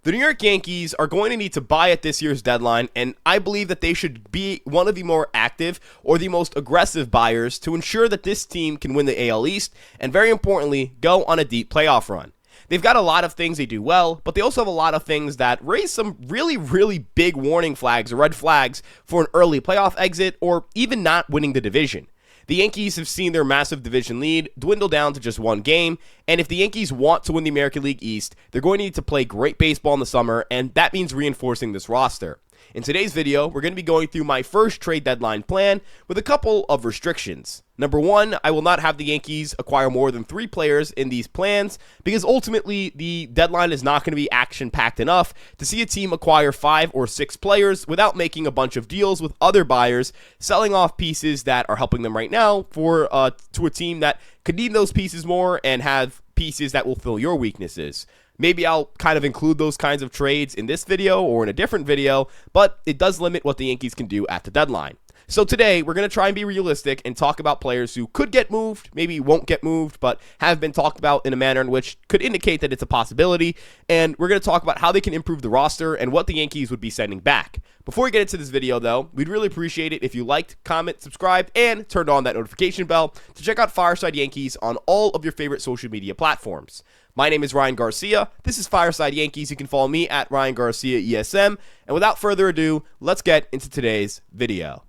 The New York Yankees are going to need to buy at this year's deadline, and I believe that they should be one of the more active or the most aggressive buyers to ensure that this team can win the AL East and, very importantly, go on a deep playoff run. They've got a lot of things they do well, but they also have a lot of things that raise some really big warning flags or red flags for an early playoff exit or even not winning the division. The Yankees have seen their massive division lead dwindle down to just one game, and if the Yankees want to win the American League East, they're going to need to play great baseball in the summer, and that means reinforcing this roster. In today's video, we're going to be going through my first trade deadline plan with a couple of restrictions. Number one, I will not have the Yankees acquire more than 3 players in these plans because ultimately the deadline is not going to be action-packed enough to see a team acquire 5 or 6 players without making a bunch of deals with other buyers, selling off pieces that are helping them right now to a team that could need those pieces more and have pieces that will fill your weaknesses. Maybe I'll kind of include those kinds of trades in this video or in a different video, but it does limit what the Yankees can do at the deadline. So today, we're going to try and be realistic and talk about players who could get moved, maybe won't get moved, but have been talked about in a manner in which could indicate that it's a possibility. And we're going to talk about how they can improve the roster and what the Yankees would be sending back. Before we get into this video, though, we'd really appreciate it if you liked, comment, subscribed, and turned on that notification bell to check out Fireside Yankees on all of your favorite social media platforms. My name is Ryan Garcia. This is Fireside Yankees. You can follow me at Ryan Garcia ESM. And without further ado, let's get into today's video.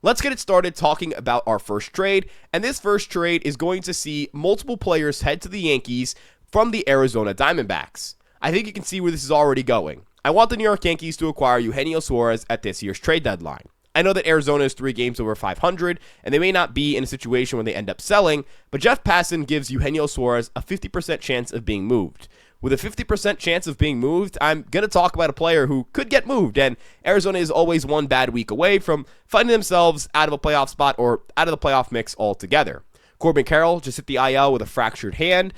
Let's get it started talking about our first trade, and this first trade is going to see multiple players head to the Yankees from the Arizona Diamondbacks. I think you can see where this is already going. I want the New York Yankees to acquire Eugenio Suarez at this year's trade deadline. I know that Arizona is 3 games over 500, and they may not be in a situation when they end up selling, but Jeff Passan gives Eugenio Suarez a 50% chance of being moved. With a 50% chance of being moved, I'm going to talk about a player who could get moved, and Arizona is always one bad week away from finding themselves out of a playoff spot or out of the playoff mix altogether. Corbin Carroll just hit the IL with a fractured hand.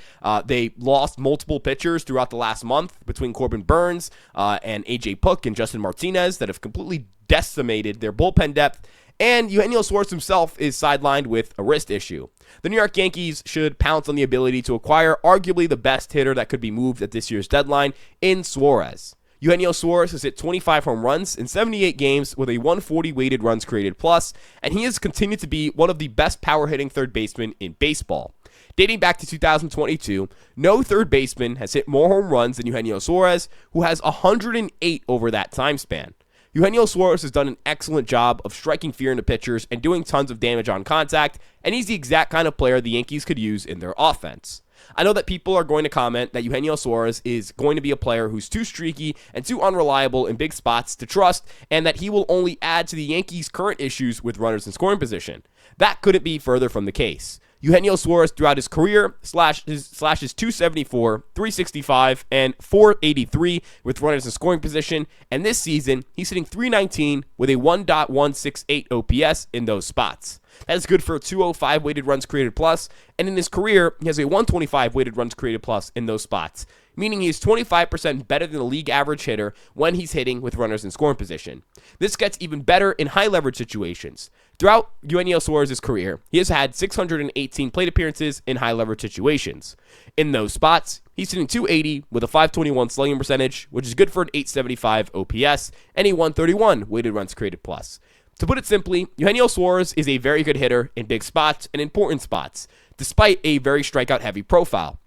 They lost multiple pitchers throughout the last month between Corbin Burns and A.J. Puk and Justin Martinez that have completely decimated their bullpen depth, and Eugenio Suarez himself is sidelined with a wrist issue. The New York Yankees should pounce on the ability to acquire arguably the best hitter that could be moved at this year's deadline in Suarez. Eugenio Suarez has hit 25 home runs in 78 games with a 140 weighted runs created plus, and he has continued to be one of the best power-hitting third basemen in baseball. Dating back to 2022, no third baseman has hit more home runs than Eugenio Suarez, who has 108 over that time span. Eugenio Suarez has done an excellent job of striking fear into pitchers and doing tons of damage on contact, and he's the exact kind of player the Yankees could use in their offense. I know that people are going to comment that Eugenio Suarez is going to be a player who's too streaky and too unreliable in big spots to trust, and that he will only add to the Yankees' current issues with runners in scoring position. That couldn't be further from the case. Eugenio Suarez throughout his career slashes 274, 365, and 483 with runners in scoring position, and this season he's hitting 319 with a 1.168 OPS in those spots. That is good for a 205 weighted runs created plus, and in his career he has a 125 weighted runs created plus in those spots, meaning he is 25% better than the league average hitter when he's hitting with runners in scoring position. This gets even better in high leverage situations. Throughout Eugenio Suarez's career, he has had 618 plate appearances in high leverage situations. In those spots, he's hitting 280 with a 521 slugging percentage, which is good for an 875 OPS and a 131 weighted runs created plus. To put it simply, Eugenio Suarez is a very good hitter in big spots and important spots, despite a very strikeout-heavy profile.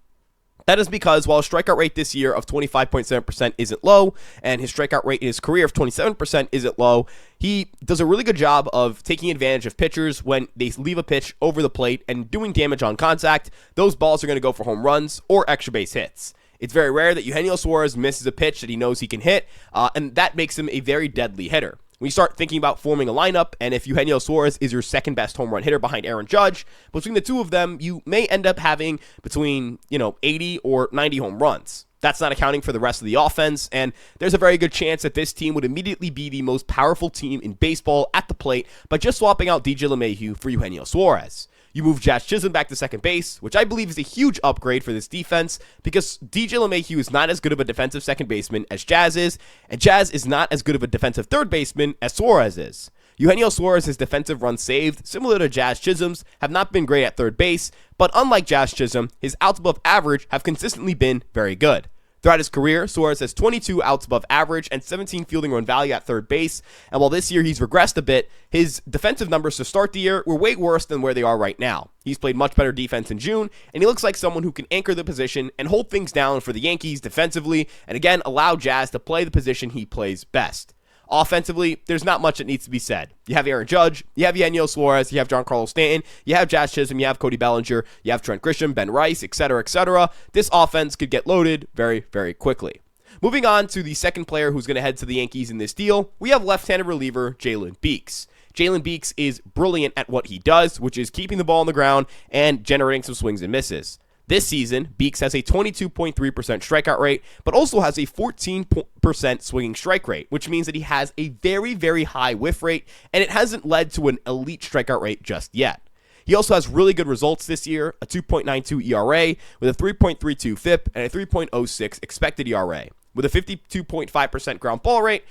That is because while his strikeout rate this year of 25.7% isn't low, and his strikeout rate in his career of 27% isn't low, he does a really good job of taking advantage of pitchers when they leave a pitch over the plate and doing damage on contact. Those balls are going to go for home runs or extra base hits. It's very rare that Eugenio Suarez misses a pitch that he knows he can hit, and that makes him a very deadly hitter. When you start thinking about forming a lineup, and if Eugenio Suarez is your second best home run hitter behind Aaron Judge, between the two of them, you may end up having between 80 or 90 home runs. That's not accounting for the rest of the offense, and there's a very good chance that this team would immediately be the most powerful team in baseball at the plate by just swapping out DJ LeMahieu for Eugenio Suarez. You move Jazz Chisholm back to second base, which I believe is a huge upgrade for this defense because DJ LeMahieu is not as good of a defensive second baseman as Jazz is, and Jazz is not as good of a defensive third baseman as Suarez is. Eugenio Suarez's defensive runs saved, similar to Jazz Chisholm's, have not been great at third base, but unlike Jazz Chisholm, his outs above average have consistently been very good. Throughout his career, Suarez has 22 outs above average and 17 fielding run value at third base, and while this year he's regressed a bit, his defensive numbers to start the year were way worse than where they are right now. He's played much better defense in June, and he looks like someone who can anchor the position and hold things down for the Yankees defensively, and again, allow Jazz to play the position he plays best. Offensively, there's not much that needs to be said. You have Aaron Judge, you have Eugenio Suarez, you have Giancarlo Stanton, you have Jazz Chisholm, you have Cody Bellinger, you have Trent Grisham, Ben Rice, etc., etc. This offense could get loaded very, very quickly. Moving on to the second player who's going to head to the Yankees in this deal, we have left-handed reliever Jalen Beeks. Jalen Beeks is brilliant at what he does, which is keeping the ball on the ground and generating some swings and misses. This season, Beeks has a 22.3% strikeout rate, but also has a 14% swinging strike rate, which means that he has a very, very high whiff rate, and it hasn't led to an elite strikeout rate just yet. He also has really good results this year, a 2.92 ERA with a 3.32 FIP and a 3.06 expected ERA. With a 52.5% ground ball rate,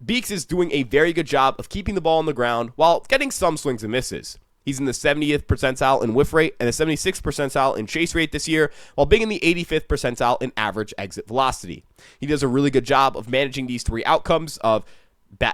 Beeks is doing a very good job of keeping the ball on the ground while getting some swings and misses. He's in the 70th percentile in whiff rate and the 76th percentile in chase rate this year, while being in the 85th percentile in average exit velocity. He does a really good job of managing these three outcomes of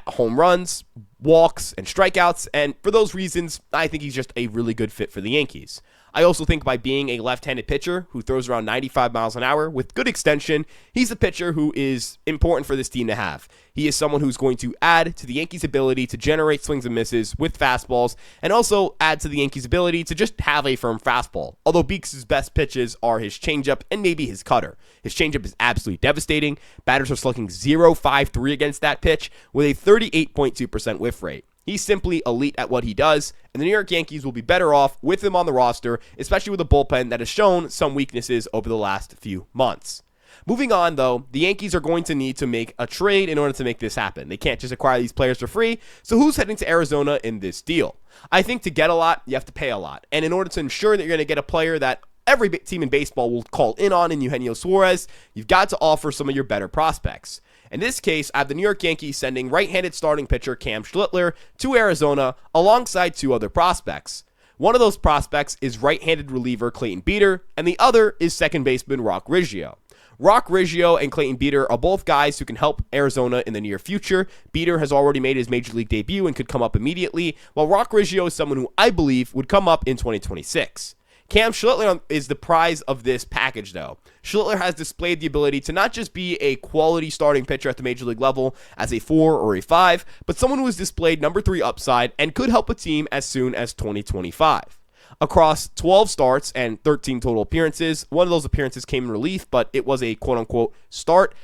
home runs, walks, and strikeouts, and for those reasons, I think he's just a really good fit for the Yankees. I also think by being a left-handed pitcher who throws around 95 miles an hour with good extension, he's a pitcher who is important for this team to have. He is someone who's going to add to the Yankees' ability to generate swings and misses with fastballs, and also add to the Yankees' ability to just have a firm fastball. Although Beeks' best pitches are his changeup and maybe his cutter. His changeup is absolutely devastating. Batters are slugging .053 against that pitch with a 38.2% whiff rate. He's simply elite at what he does, and the New York Yankees will be better off with him on the roster, especially with a bullpen that has shown some weaknesses over the last few months. Moving on, though, the Yankees are going to need to make a trade in order to make this happen. They can't just acquire these players for free, so who's heading to Arizona in this deal? I think to get a lot, you have to pay a lot, and in order to ensure that you're going to get a player that every team in baseball will call in on in Eugenio Suarez, you've got to offer some of your better prospects. In this case, I have the New York Yankees sending right-handed starting pitcher Cam Schlittler to Arizona alongside two other prospects. One of those prospects is right-handed reliever Clayton Beeter, and the other is second baseman Rock Riggio. Rock Riggio and Clayton Beeter are both guys who can help Arizona in the near future. Beeter has already made his major league debut and could come up immediately, while Rock Riggio is someone who I believe would come up in 2026. Cam Schlittler is the prize of this package, though. Schlittler has displayed the ability to not just be a quality starting pitcher at the major league level as a 4 or a 5, but someone who has displayed number 3 upside and could help a team as soon as 2025. Across 12 starts and 13 total appearances, one of those appearances came in relief, but it was a quote-unquote start.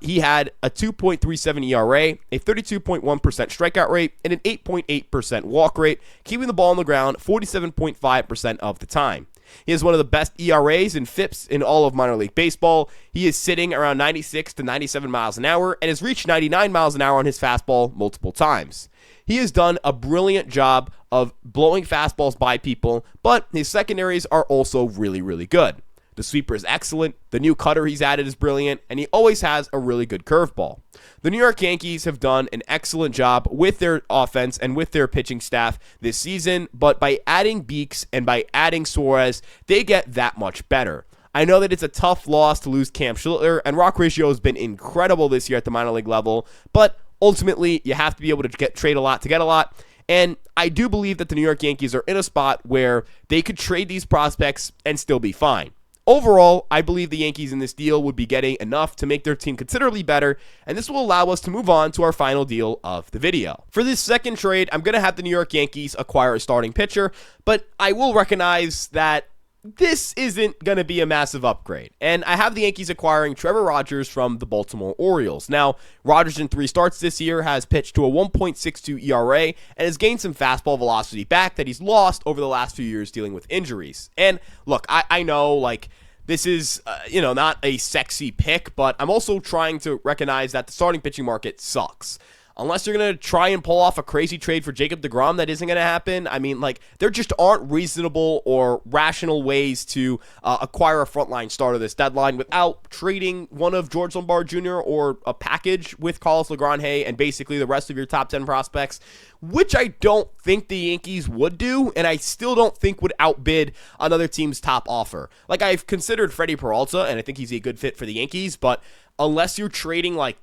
He had a 2.37 ERA, a 32.1% strikeout rate, and an 8.8% walk rate, keeping the ball on the ground 47.5% of the time. He has one of the best ERAs and FIPS in all of minor league baseball. He is sitting around 96 to 97 miles an hour and has reached 99 miles an hour on his fastball multiple times. He has done a brilliant job of blowing fastballs by people, but his secondaries are also really, really good. The sweeper is excellent, the new cutter he's added is brilliant, and he always has a really good curveball. The New York Yankees have done an excellent job with their offense and with their pitching staff this season, but by adding Beeks and by adding Suarez, they get that much better. I know that it's a tough loss to lose Cam Schlittler, and Rock Riggio has been incredible this year at the minor league level, but ultimately, you have to be able to trade a lot to get a lot, and I do believe that the New York Yankees are in a spot where they could trade these prospects and still be fine. Overall, I believe the Yankees in this deal would be getting enough to make their team considerably better, and this will allow us to move on to our final deal of the video. For this second trade, I'm going to have the New York Yankees acquire a starting pitcher, but I will recognize that this isn't going to be a massive upgrade, and I have the Yankees acquiring Trevor Rogers from the Baltimore Orioles. Now, Rogers in 3 starts this year has pitched to a 1.62 ERA and has gained some fastball velocity back that he's lost over the last few years dealing with injuries. And look, I know, like, this is, not a sexy pick, but I'm also trying to recognize that the starting pitching market sucks. unless you're going to try and pull off a crazy trade for Jacob deGrom, that isn't going to happen. I mean, like, there just aren't reasonable or rational ways to acquire a frontline starter this deadline without trading one of George Lombard Jr. or a package with Carlos LeGrand and basically the rest of your top 10 prospects, which I don't think the Yankees would do, and I still don't think would outbid another team's top offer. Like, I've considered Freddie Peralta, and I think he's a good fit for the Yankees, but unless you're trading, like,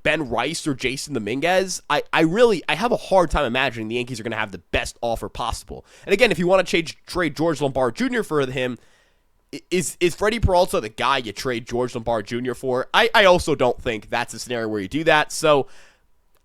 Ben Rice or Jason Dominguez, I have a hard time imagining the Yankees are going to have the best offer possible. And again, if you want to trade George Lombard Jr. for him, is Freddie Peralta the guy you trade George Lombard Jr. for? I also don't think that's a scenario where you do that. So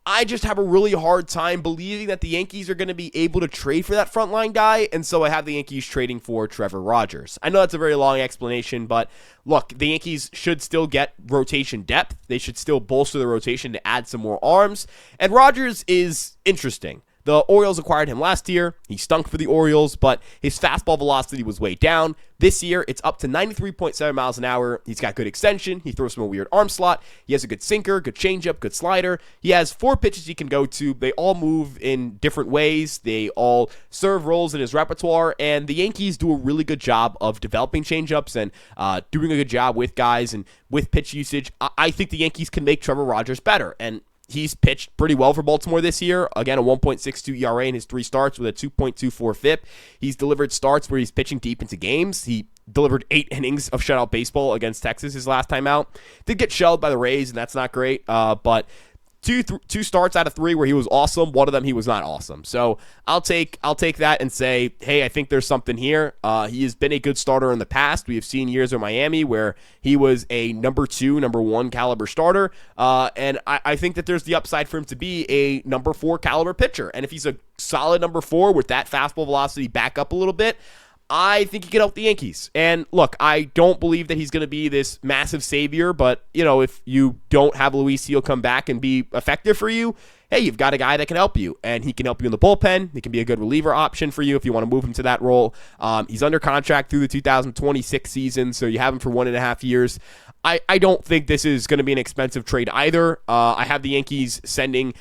I just have a really hard time believing that the Yankees are going to be able to trade for that frontline guy, and so I have the Yankees trading for Trevor Rogers. I know that's a very long explanation, but look, the Yankees should still get rotation depth. They should still bolster the rotation to add some more arms, and Rogers is interesting. The Orioles acquired him last year. He stunk for the Orioles, but his fastball velocity was way down. This year, it's up to 93.7 miles an hour. He's got good extension. He throws from a weird arm slot. He has a good sinker, good changeup, good slider. He has 4 pitches he can go to. They all move in different ways. They all serve roles in his repertoire, and the Yankees do a really good job of developing changeups and doing a good job with guys and with pitch usage. I think the Yankees can make Trevor Rogers better, and he's pitched pretty well for Baltimore this year. Again, a 1.62 ERA in his 3 starts with a 2.24 FIP. He's delivered starts where he's pitching deep into games. He delivered 8 innings of shutout baseball against Texas his last time out. Did get shelled by the Rays, and that's not great. But two starts out of 3 where he was awesome. One of them he was not awesome. So I'll take that and say, hey, I think there's something here. He has been a good starter in the past. We have seen years in Miami where he was a number 2, number 1 caliber starter. And I think that there's the upside for him to be a number 4 caliber pitcher. And if he's a solid number 4 with that fastball velocity back up a little bit, I think he can help the Yankees. And look, I don't believe that he's going to be this massive savior, but, if you don't have Luis Seal come back and be effective for you, hey, you've got a guy that can help you, and he can help you in the bullpen. He can be a good reliever option for you if you want to move him to that role. He's under contract through the 2026 season, so you have him for 1.5 years. I don't think this is going to be an expensive trade either. I have the Yankees sending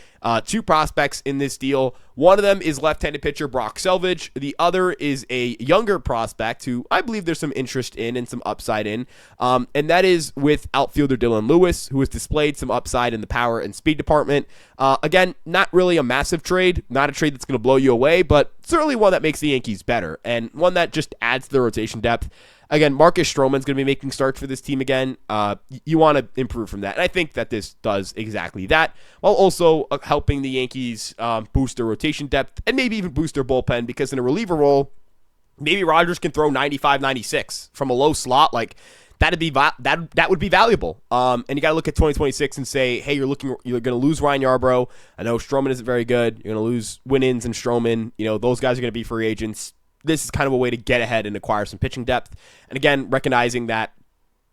2 prospects in this deal. One of them is left-handed pitcher Brock Selvage. The other is a younger prospect who I believe there's some interest in and some upside in, and that is with outfielder Dylan Lewis, who has displayed some upside in the power and speed department. Again, not really a massive trade, not a trade that's going to blow you away, but certainly one that makes the Yankees better, and one that just adds to the rotation depth. Again, Marcus Stroman's going to be making starts for this team again. You want to improve from that. And I think that this does exactly that, while also helping the Yankees boost their rotation depth and maybe even boost their bullpen, because in a reliever role, maybe Rogers can throw 95, 96 from a low slot. Like, that would be valuable. And you got to look at 2026 and say, hey, you're going to lose Ryan Yarbrough. I know Stroman isn't very good. You're going to lose Winans and Stroman. Those guys are going to be free agents. This is kind of a way to get ahead and acquire some pitching depth. And again, recognizing that,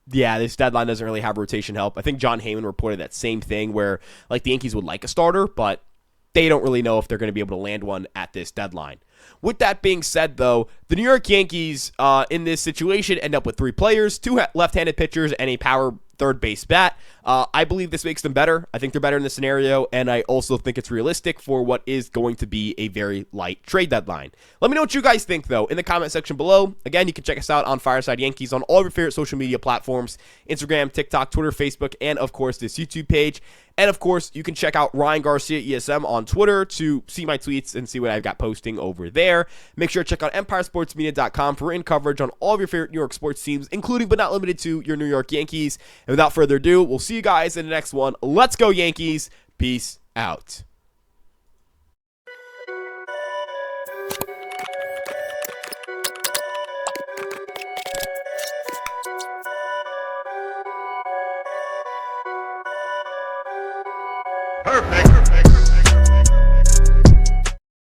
this deadline doesn't really have rotation help. I think John Heyman reported that same thing where, like, the Yankees would like a starter, but they don't really know if they're going to be able to land one at this deadline. With that being said, though, the New York Yankees in this situation end up with 3 players, 2 left-handed pitchers, and a power third base bat. I believe this makes them better. I think they're better in this scenario, and I also think it's realistic for what is going to be a very light trade deadline. Let me know what you guys think, though, in the comment section below. Again, you can check us out on Fireside Yankees on all of your favorite social media platforms: Instagram, TikTok, Twitter, Facebook, and, of course, this YouTube page. And, of course, you can check out Ryan Garcia ESM on Twitter to see my tweets and see what I've got posting over there. Make sure to check out EmpireSportsMedia.com for written coverage on all of your favorite New York sports teams, including but not limited to your New York Yankees. And without further ado, we'll see you guys in the next one. Let's go, Yankees. Peace out. Perfect.